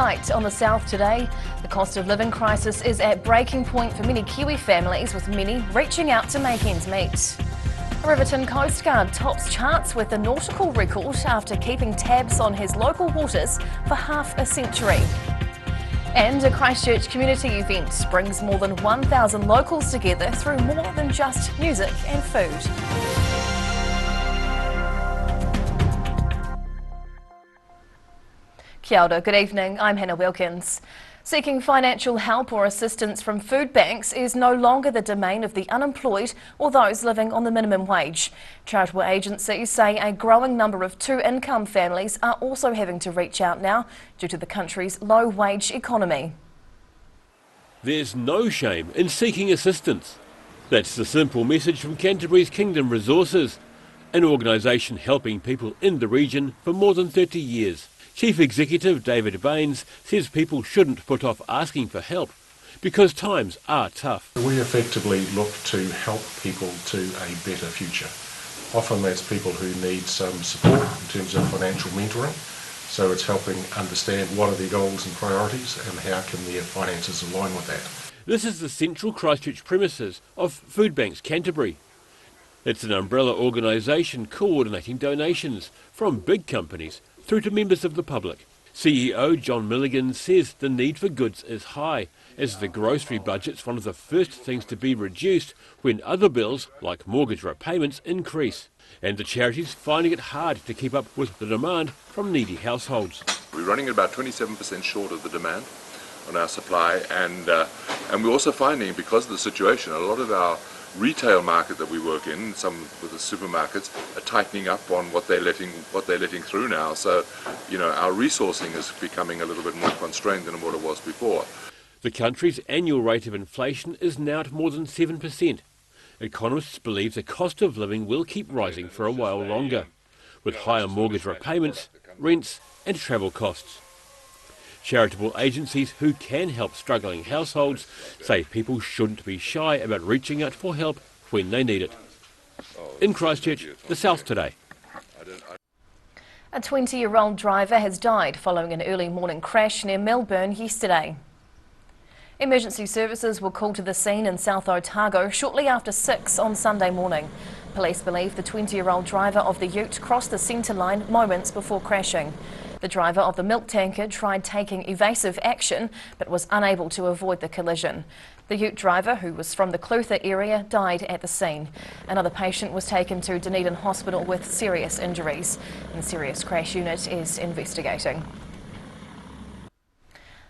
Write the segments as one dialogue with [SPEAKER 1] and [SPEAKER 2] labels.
[SPEAKER 1] tight on the south today. The cost of living crisis is at breaking point for many Kiwi families, with many reaching out to make ends meet. A Riverton Coast Guard tops charts with a nautical record after keeping tabs on his local waters for half a century. And a Christchurch community event brings more than 1,000 locals together through more than just music and food. Kia ora, good evening, I'm Hannah Wilkins. Seeking financial help or assistance from food banks is no longer the domain of the unemployed or those living on the minimum wage. Charitable agencies say a growing number of two-income families are also having to reach out now due to the country's low-wage economy.
[SPEAKER 2] There's no shame in seeking assistance. That's the simple message from Canterbury's Kingdom Resources, an organisation helping people in the region for more than 30 years. Chief Executive David Baines says people shouldn't put off asking for help because times are tough.
[SPEAKER 3] We effectively look to help people to a better future. Often that's people who need some support in terms of financial mentoring, so it's helping understand what are their goals and priorities and how can their finances align with that.
[SPEAKER 2] This is the central Christchurch premises of Food Banks Canterbury. It's an umbrella organisation coordinating donations from big companies through to members of the public. CEO John Milligan says the need for goods is high, as the grocery budget's one of the first things to be reduced when other bills, like mortgage repayments, increase. And the charity's finding it hard to keep up with the demand from needy households.
[SPEAKER 4] We're running at about 27% short of the demand on our supply, and we're also finding, because of the situation, a lot of our retail market that we work in, some with the supermarkets, are tightening up on what they're letting through now. So, our resourcing is becoming a little bit more constrained than what it was before.
[SPEAKER 2] The country's annual rate of inflation is now at more than 7%. Economists believe the cost of living will keep rising for a while longer, with higher mortgage repayments, rents and travel costs. Charitable agencies who can help struggling households say people shouldn't be shy about reaching out for help when they need it. In Christchurch, the South today.
[SPEAKER 1] A 20-year-old driver has died following an early morning crash near Melbourne yesterday. Emergency services were called to the scene in South Otago shortly after 6 on Sunday morning. Police believe the 20-year-old driver of the ute crossed the centre line moments before crashing. The driver of the milk tanker tried taking evasive action but was unable to avoid the collision. The ute driver, who was from the Clutha area, died at the scene. Another patient was taken to Dunedin Hospital with serious injuries. The serious crash unit is investigating.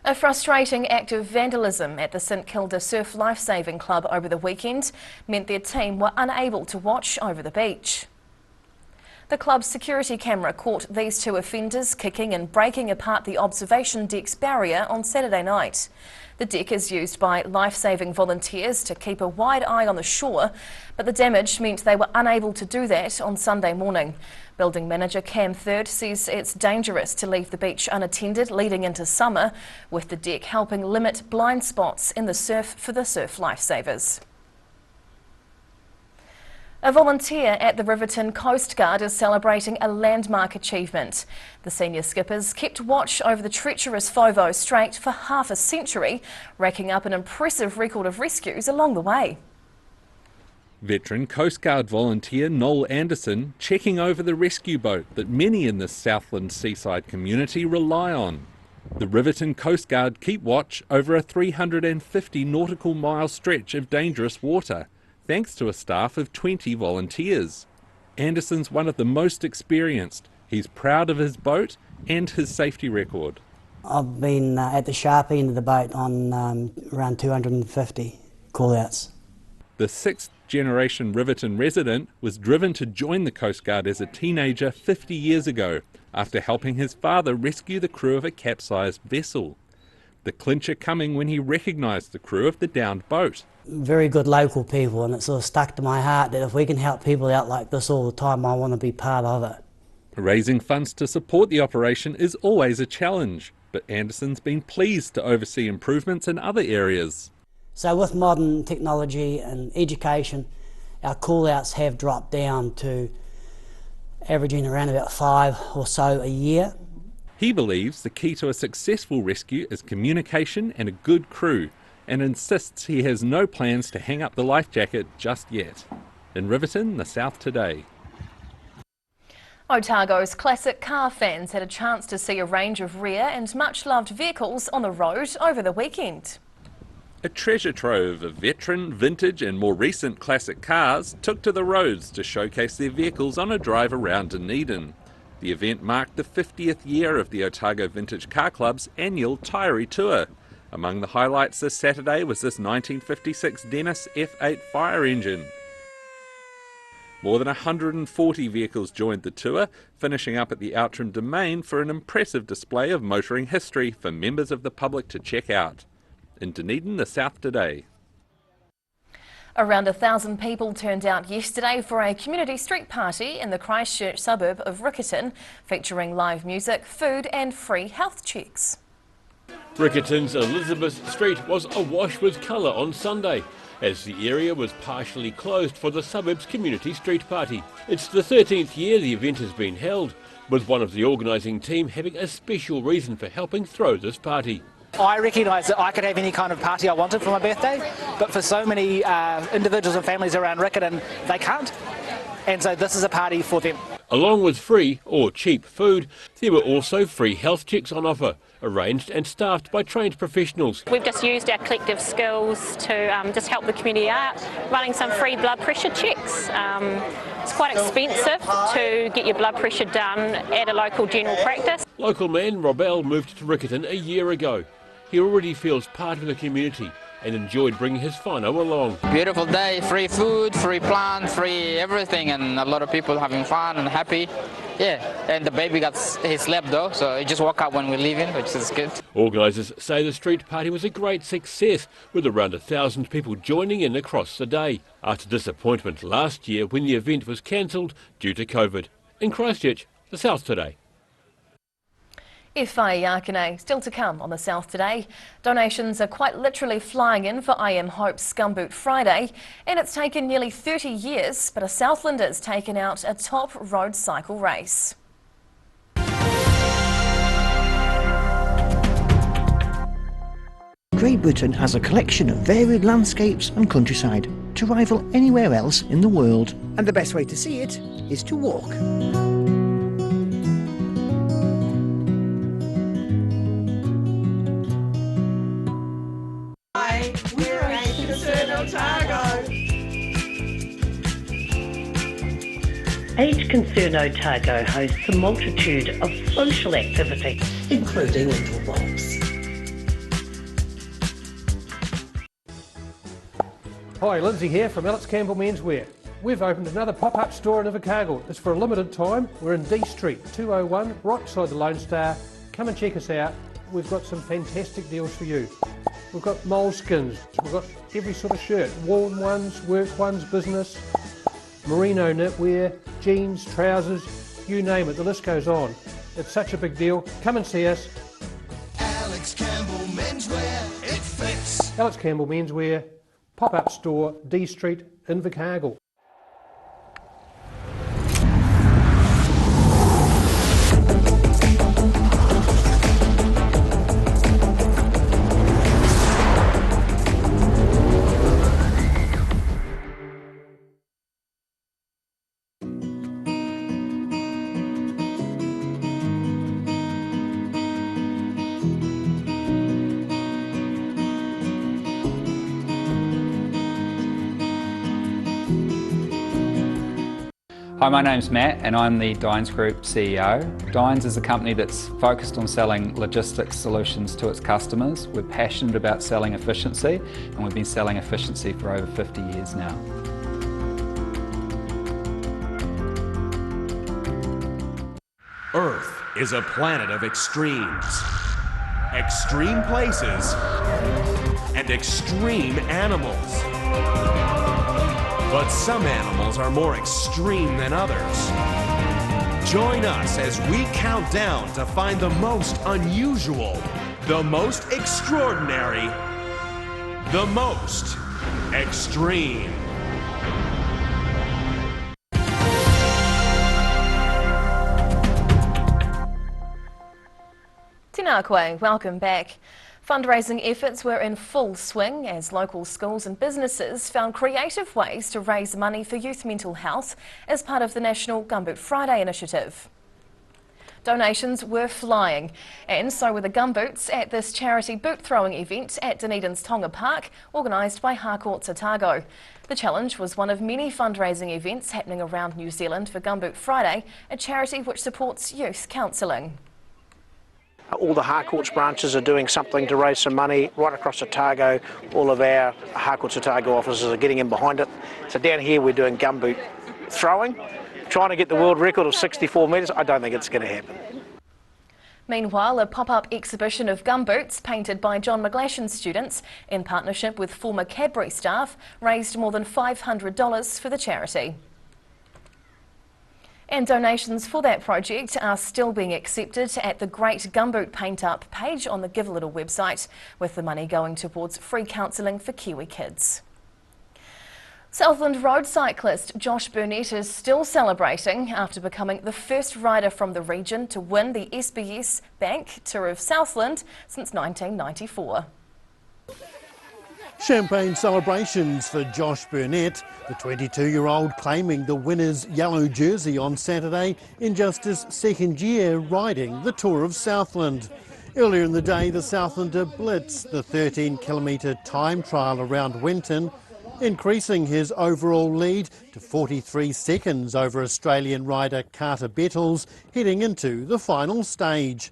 [SPEAKER 1] A frustrating act of vandalism at the St Kilda Surf Lifesaving Club over the weekend meant their team were unable to watch over the beach. The club's security camera caught these two offenders kicking and breaking apart the observation deck's barrier on Saturday night. The deck is used by life-saving volunteers to keep a wide eye on the shore, but the damage meant they were unable to do that on Sunday morning. Building manager Cam Third says it's dangerous to leave the beach unattended leading into summer, with the deck helping limit blind spots in the surf for the surf lifesavers. A volunteer at the Riverton Coast Guard is celebrating a landmark achievement. The senior skippers kept watch over the treacherous Fovo Strait for half a century, racking up an impressive record of rescues along the way.
[SPEAKER 5] Veteran Coast Guard volunteer Noel Anderson checking over the rescue boat that many in the Southland seaside community rely on. The Riverton Coast Guard keep watch over a 350 nautical mile stretch of dangerous water, thanks to a staff of 20 volunteers. Anderson's one of the most experienced. He's proud of his boat and his safety record.
[SPEAKER 6] I've been at the sharp end of the boat on around 250 call-outs.
[SPEAKER 5] The sixth generation Riverton resident was driven to join the Coast Guard as a teenager 50 years ago after helping his father rescue the crew of a capsized vessel. The clincher coming when he recognised the crew of the downed boat.
[SPEAKER 6] Very good local people, and it sort of stuck to my heart that if we can help people out like this all the time, I want to be part of it.
[SPEAKER 5] Raising funds to support the operation is always a challenge, but Anderson's been pleased to oversee improvements in other areas.
[SPEAKER 6] So with modern technology and education, our call-outs have dropped down to averaging around about 5 or so a year.
[SPEAKER 5] He believes the key to a successful rescue is communication and a good crew, and insists he has no plans to hang up the life jacket just yet. In Riverton, the South Today.
[SPEAKER 1] Otago's classic car fans had a chance to see a range of rare and much-loved vehicles on the road over the weekend.
[SPEAKER 5] A treasure trove of veteran, vintage and more recent classic cars took to the roads to showcase their vehicles on a drive around Dunedin. The event marked the 50th year of the Otago Vintage Car Club's annual Taieri Tour. Among the highlights this Saturday was this 1956 Dennis F8 fire engine. More than 140 vehicles joined the tour, finishing up at the Outram Domain for an impressive display of motoring history for members of the public to check out. In Dunedin, the South Today.
[SPEAKER 1] Around 1,000 people turned out yesterday for a community street party in the Christchurch suburb of Riccarton, featuring live music, food and free health checks.
[SPEAKER 2] Riccarton's Elizabeth Street was awash with colour on Sunday, as the area was partially closed for the suburb's community street party. It's the 13th year the event has been held, with one of the organising team having a special reason for helping throw this party.
[SPEAKER 7] I recognise that I could have any kind of party I wanted for my birthday, but for so many individuals and families around Riccarton, they can't. And so this is a party for them.
[SPEAKER 2] Along with free or cheap food, there were also free health checks on offer, arranged and staffed by trained professionals.
[SPEAKER 8] We've just used our collective skills to just help the community out, running some free blood pressure checks. It's quite expensive to get your blood pressure done at a local general practice.
[SPEAKER 2] Local man Robel moved to Riccarton a year ago. He already feels part of the community and enjoyed bringing his whānau along.
[SPEAKER 9] Beautiful day, free food, free plants, free everything, and a lot of people having fun and happy. Yeah, and the baby he slept though, so he just woke up when we're leaving, which is good.
[SPEAKER 2] Organisers say the street party was a great success, with around 1,000 people joining in across the day, after disappointment last year when the event was cancelled due to COVID. In Christchurch, the South Today.
[SPEAKER 1] Whaiakane, still to come on the South Today. Donations are quite literally flying in for I Am Hope's Scumboot Friday, and it's taken nearly 30 years, but a Southlander's taken out a top road cycle race.
[SPEAKER 10] Great Britain has a collection of varied landscapes and countryside to rival anywhere else in the world.
[SPEAKER 11] And the best way to see it is to walk.
[SPEAKER 12] Age Concern Otago hosts a multitude of social activities, including little walks.
[SPEAKER 13] Hi, Lindsay here from Alex Campbell Menswear. We've opened another pop-up store in Invercargill. It's for a limited time. We're in D Street, 201, right beside the Lone Star. Come and check us out. We've got some fantastic deals for you. We've got moleskins, we've got every sort of shirt, warm ones, work ones, business, merino knitwear, jeans, trousers, you name it, the list goes on. It's such a big deal. Come and see us.
[SPEAKER 14] Alex Campbell Menswear, it fits.
[SPEAKER 13] Alex Campbell Menswear, pop-up store, D Street, Invercargill.
[SPEAKER 15] Hi, my name's Matt and I'm the Dines Group CEO. Dines is a company that's focused on selling logistics solutions to its customers. We're passionate about selling efficiency and we've been selling efficiency for over 50 years now.
[SPEAKER 16] Earth is a planet of extremes. Extreme places and extreme animals. But some animals are more extreme than others. Join us as we count down to find the most unusual, the most extraordinary, the most extreme.
[SPEAKER 1] Tēnā koe, welcome back. Fundraising efforts were in full swing as local schools and businesses found creative ways to raise money for youth mental health as part of the National Gumboot Friday initiative. Donations were flying, and so were the gumboots at this charity boot throwing event at Dunedin's Tonga Park, organised by Harcourts Otago. The challenge was one of many fundraising events happening around New Zealand for Gumboot Friday, a charity which supports youth counselling.
[SPEAKER 17] All the Harcourts branches are doing something to raise some money right across Otago. All of our Harcourts Otago officers are getting in behind it. So down here we're doing gumboot throwing, trying to get the world record of 64 metres. I don't think it's going to happen.
[SPEAKER 1] Meanwhile, a pop-up exhibition of gumboots painted by John McGlashan students in partnership with former Cadbury staff raised more than $500 for the charity. And donations for that project are still being accepted at the Great Gumboot Paint Up page on the Give a Little website, with the money going towards free counselling for Kiwi kids. Southland road cyclist Josh Burnett is still celebrating after becoming the first rider from the region to win the SBS Bank Tour of Southland since 1994.
[SPEAKER 18] Champagne celebrations for Josh Burnett, the 22-year-old claiming the winner's yellow jersey on Saturday in just his second year riding the Tour of Southland. Earlier in the day, the Southlander blitzed the 13-kilometre time trial around Winton, increasing his overall lead to 43 seconds over Australian rider Carter Bettles, heading into the final stage.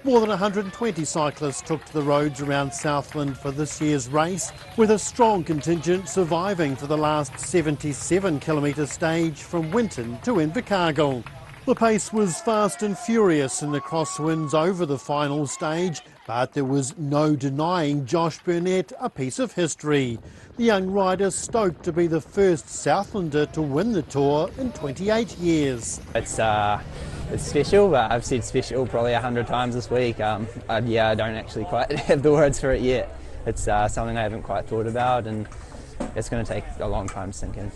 [SPEAKER 18] More than 120 cyclists took to the roads around Southland for this year's race, with a strong contingent surviving for the last 77-kilometre stage from Winton to Invercargill. The pace was fast and furious in the crosswinds over the final stage, but there was no denying Josh Burnett a piece of history. The young rider stoked to be the first Southlander to win the Tour in 28 years.
[SPEAKER 19] It's special, but I've said special probably 100 times this week. I don't actually quite have the words for it yet. It's something I haven't quite thought about, and it's going to take a long time to sink in.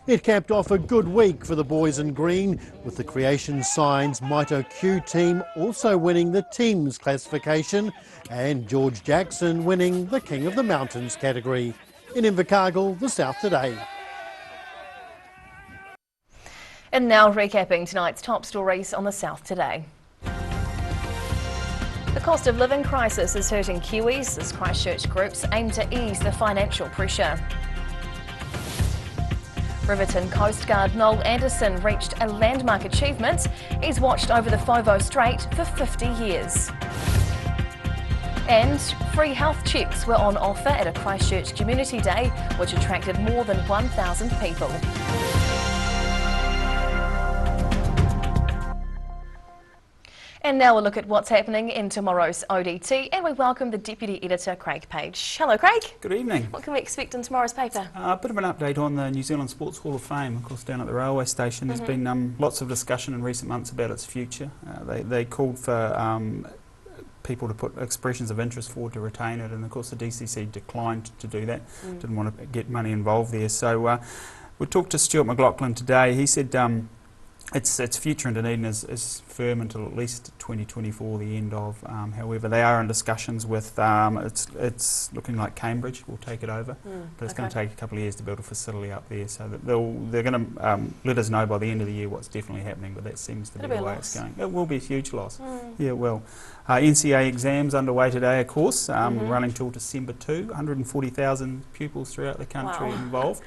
[SPEAKER 18] It capped off a good week for the boys in green, with the Creation Signs Mito Q team also winning the teams classification and George Jackson winning the King of the Mountains category. In Invercargill, the South Today.
[SPEAKER 1] And now recapping tonight's top stories on the South Today. The cost of living crisis is hurting Kiwis as Christchurch groups aim to ease the financial pressure. Riverton Coast Guard Noel Anderson reached a landmark achievement. He's watched over the Fovo Strait for 50 years. And free health checks were on offer at a Christchurch Community Day, which attracted more than 1,000 people. And now we'll look at what's happening in tomorrow's ODT, and we welcome the Deputy Editor, Craig Page. Hello, Craig.
[SPEAKER 20] Good evening.
[SPEAKER 1] What can we expect in tomorrow's paper?
[SPEAKER 20] A bit of an update on the New Zealand Sports Hall of Fame, of course, down at the railway station. There's been lots of discussion in recent months about its future. They called for people to put expressions of interest forward to retain it, and of course the DCC declined to do that, didn't want to get money involved there. So we talked to Stuart McLaughlin today. He said its future in Dunedin is firm until at least 2024, the end of. However, they are in discussions with, it's looking like Cambridge will take it over, but it's going to take a couple of years to build a facility up there. So that they're going to let us know by the end of the year what's definitely happening, but that seems to be the way it's going. It will be a huge loss. Yeah, it will. NCA exams underway today, of course, running till December 2, 140,000 pupils throughout the country involved.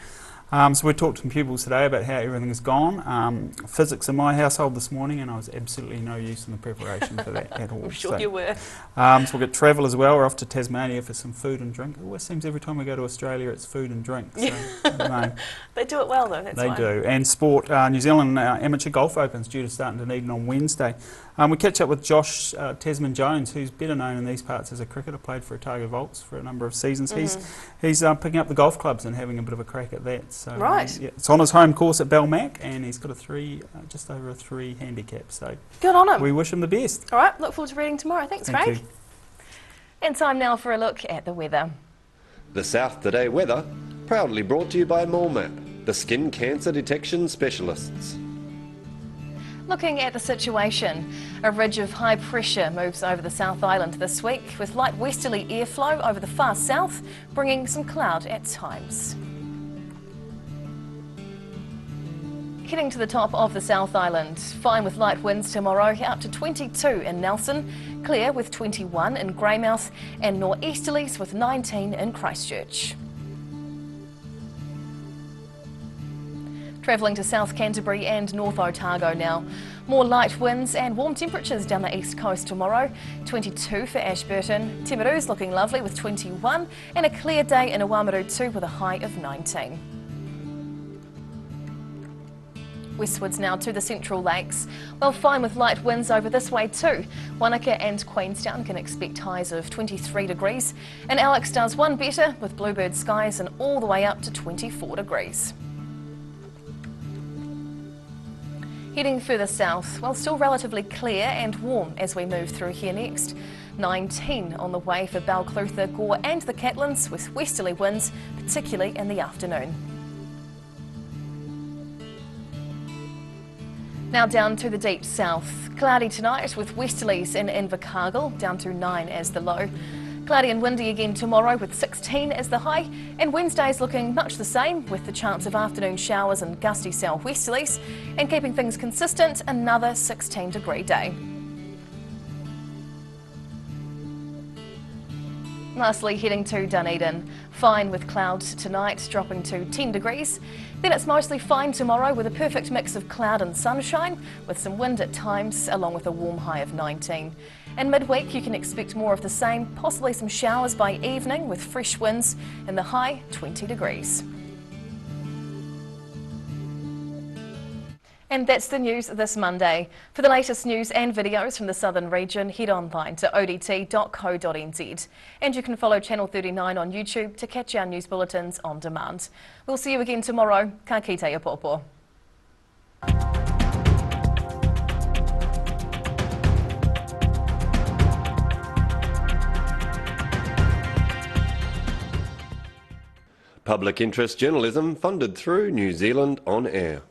[SPEAKER 20] So we talked to some pupils today about how everything has gone. Physics in my household this morning, and I was absolutely no use in the preparation for that at all.
[SPEAKER 1] I'm sure you were.
[SPEAKER 20] So we'll get travel as well. We're off to Tasmania for some food and drink. It always seems every time we go to Australia it's food and drink. So,
[SPEAKER 1] They do it well though, that's why.
[SPEAKER 20] They do. And sport, New Zealand Amateur Golf Open's due to start in Dunedin on Wednesday. We catch up with Josh Tasman-Jones, who's better known in these parts as a cricketer, played for Otago Volts for a number of seasons. He's picking up the golf clubs and having a bit of a crack at that. So, yeah, it's on his home course at Belmac, and he's got a just over a 3 handicap. So
[SPEAKER 1] good on him.
[SPEAKER 20] We wish him the best.
[SPEAKER 1] All right, look forward to reading tomorrow. Thanks, Craig.
[SPEAKER 20] You.
[SPEAKER 1] And time now for a look at the weather.
[SPEAKER 21] The South Today weather, proudly brought to you by MoleMap, the skin cancer detection specialists.
[SPEAKER 1] Looking at the situation, a ridge of high pressure moves over the South Island this week with light westerly airflow over the far south, bringing some cloud at times. Heading to the top of the South Island, fine with light winds tomorrow, up to 22 in Nelson, clear with 21 in Greymouth and nor'easterlies with 19 in Christchurch. Travelling to South Canterbury and North Otago now. More light winds and warm temperatures down the east coast tomorrow. 22 for Ashburton. Timaru's looking lovely with 21 and a clear day in Oamaru too with a high of 19. Westwards now to the Central Lakes. Well, fine with light winds over this way too. Wanaka and Queenstown can expect highs of 23 degrees. And Alex does one better with bluebird skies and all the way up to 24 degrees. Heading further south, well, still relatively clear and warm as we move through here next. 19 on the way for Balclutha, Gore and the Catlins with westerly winds, particularly in the afternoon. Now down to the deep south. Cloudy tonight with westerlies in Invercargill, down to 9 as the low. Cloudy and windy again tomorrow with 16 as the high, and Wednesday's looking much the same with the chance of afternoon showers and gusty southwesterlies, and keeping things consistent, another 16-degree day. Lastly, heading to Dunedin, fine with clouds tonight, dropping to 10 degrees. Then it's mostly fine tomorrow with a perfect mix of cloud and sunshine, with some wind at times, along with a warm high of 19. And midweek you can expect more of the same, possibly some showers by evening with fresh winds and the high 20 degrees. And that's the news this Monday. For the latest news and videos from the southern region, head online to odt.co.nz. And you can follow Channel 39 on YouTube to catch our news bulletins on demand. We'll see you again tomorrow. Ka kite pōpō.
[SPEAKER 21] Public interest journalism funded through New Zealand On Air.